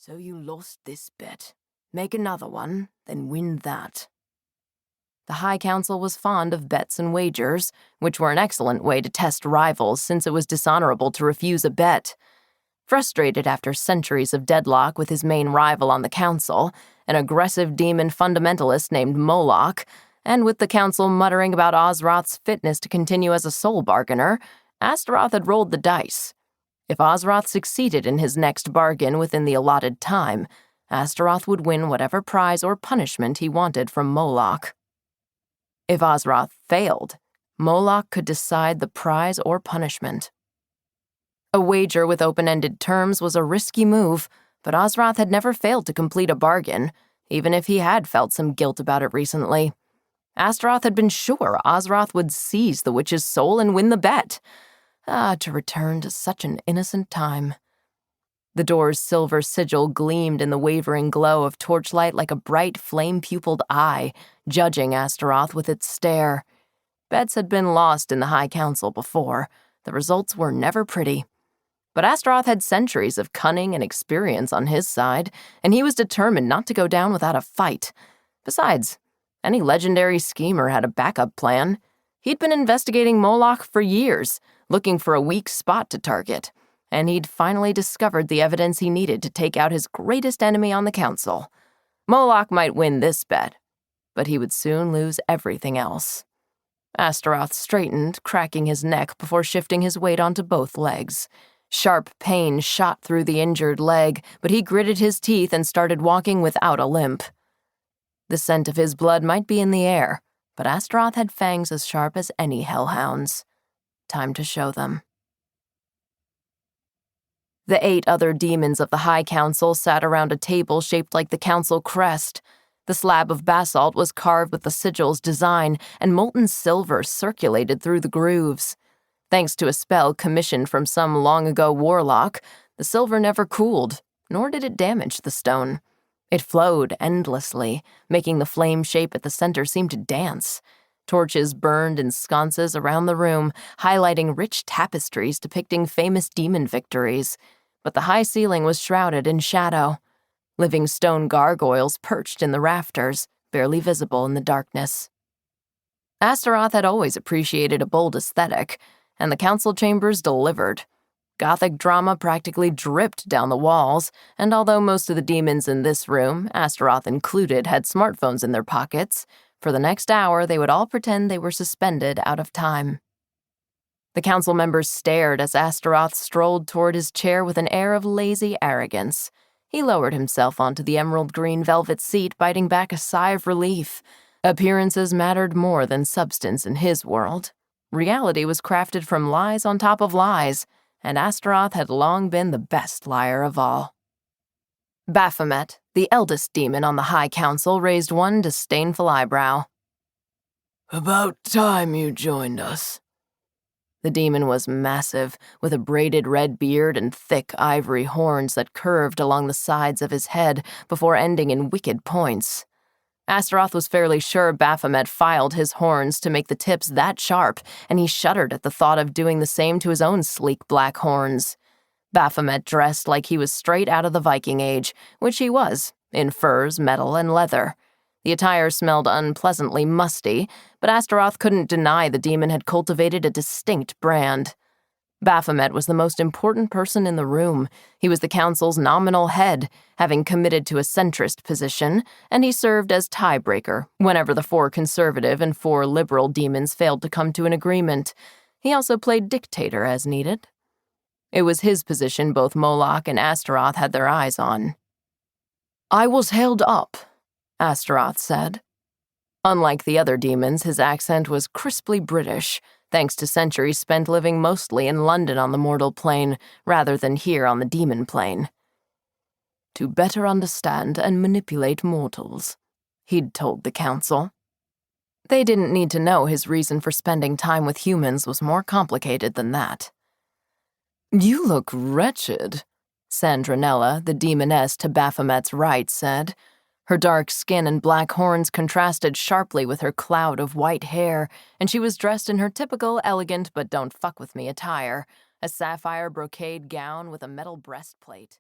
So you lost this bet. Make another one, then win that. The High Council was fond of bets and wagers, which were an excellent way to test rivals since it was dishonorable to refuse a bet. Frustrated after centuries of deadlock with his main rival on the council, an aggressive demon fundamentalist named Moloch, and with the council muttering about Ozroth's fitness to continue as a soul bargainer, Astaroth had rolled the dice. If Ozroth succeeded in his next bargain within the allotted time, Astaroth would win whatever prize or punishment he wanted from Moloch. If Ozroth failed, Moloch could decide the prize or punishment. A wager with open-ended terms was a risky move, but Ozroth had never failed to complete a bargain, even if he had felt some guilt about it recently. Astaroth had been sure Ozroth would seize the witch's soul and win the bet. To return to such an innocent time. The door's silver sigil gleamed in the wavering glow of torchlight like a bright, flame-pupiled eye, judging Astaroth with its stare. Bets had been lost in the High Council before. The results were never pretty. But Astaroth had centuries of cunning and experience on his side, and he was determined not to go down without a fight. Besides, any legendary schemer had a backup plan. He'd been investigating Moloch for years, looking for a weak spot to target, and he'd finally discovered the evidence he needed to take out his greatest enemy on the council. Moloch might win this bet, but he would soon lose everything else. Astaroth straightened, cracking his neck before shifting his weight onto both legs. Sharp pain shot through the injured leg, but he gritted his teeth and started walking without a limp. The scent of his blood might be in the air, but Astaroth had fangs as sharp as any hellhound's. Time to show them. The 8 other demons of the High Council sat around a table shaped like the council crest. The slab of basalt was carved with the sigil's design, and molten silver circulated through the grooves. Thanks to a spell commissioned from some long-ago warlock, the silver never cooled, nor did it damage the stone. It flowed endlessly, making the flame shape at the center seem to dance. Torches burned in sconces around the room, highlighting rich tapestries depicting famous demon victories. But the high ceiling was shrouded in shadow. Living stone gargoyles perched in the rafters, barely visible in the darkness. Astaroth had always appreciated a bold aesthetic, and the council chambers delivered. Gothic drama practically dripped down the walls, and although most of the demons in this room, Astaroth included, had smartphones in their pockets, for the next hour they would all pretend they were suspended out of time. The council members stared as Astaroth strolled toward his chair with an air of lazy arrogance. He lowered himself onto the emerald green velvet seat, biting back a sigh of relief. Appearances mattered more than substance in his world. Reality was crafted from lies on top of lies, and Astaroth had long been the best liar of all. Baphomet, the eldest demon on the High Council, raised one disdainful eyebrow. "About time you joined us." The demon was massive, with a braided red beard and thick ivory horns that curved along the sides of his head before ending in wicked points. Astaroth was fairly sure Baphomet filed his horns to make the tips that sharp, and he shuddered at the thought of doing the same to his own sleek black horns. Baphomet dressed like he was straight out of the Viking Age, which he was, in furs, metal, and leather. The attire smelled unpleasantly musty, but Astaroth couldn't deny the demon had cultivated a distinct brand. Baphomet was the most important person in the room. He was the council's nominal head, having committed to a centrist position, and he served as tiebreaker whenever the 4 conservative and 4 liberal demons failed to come to an agreement. He also played dictator as needed. It was his position both Moloch and Astaroth had their eyes on. "I was held up," Astaroth said. Unlike the other demons, his accent was crisply British, thanks to centuries spent living mostly in London on the mortal plane, rather than here on the demon plane. "To better understand and manipulate mortals," he'd told the council. They didn't need to know his reason for spending time with humans was more complicated than that. "You look wretched," Sandranella, the demoness to Baphomet's right, said. Her dark skin and black horns contrasted sharply with her cloud of white hair, and she was dressed in her typical elegant but don't fuck with me attire, a sapphire brocade gown with a metal breastplate.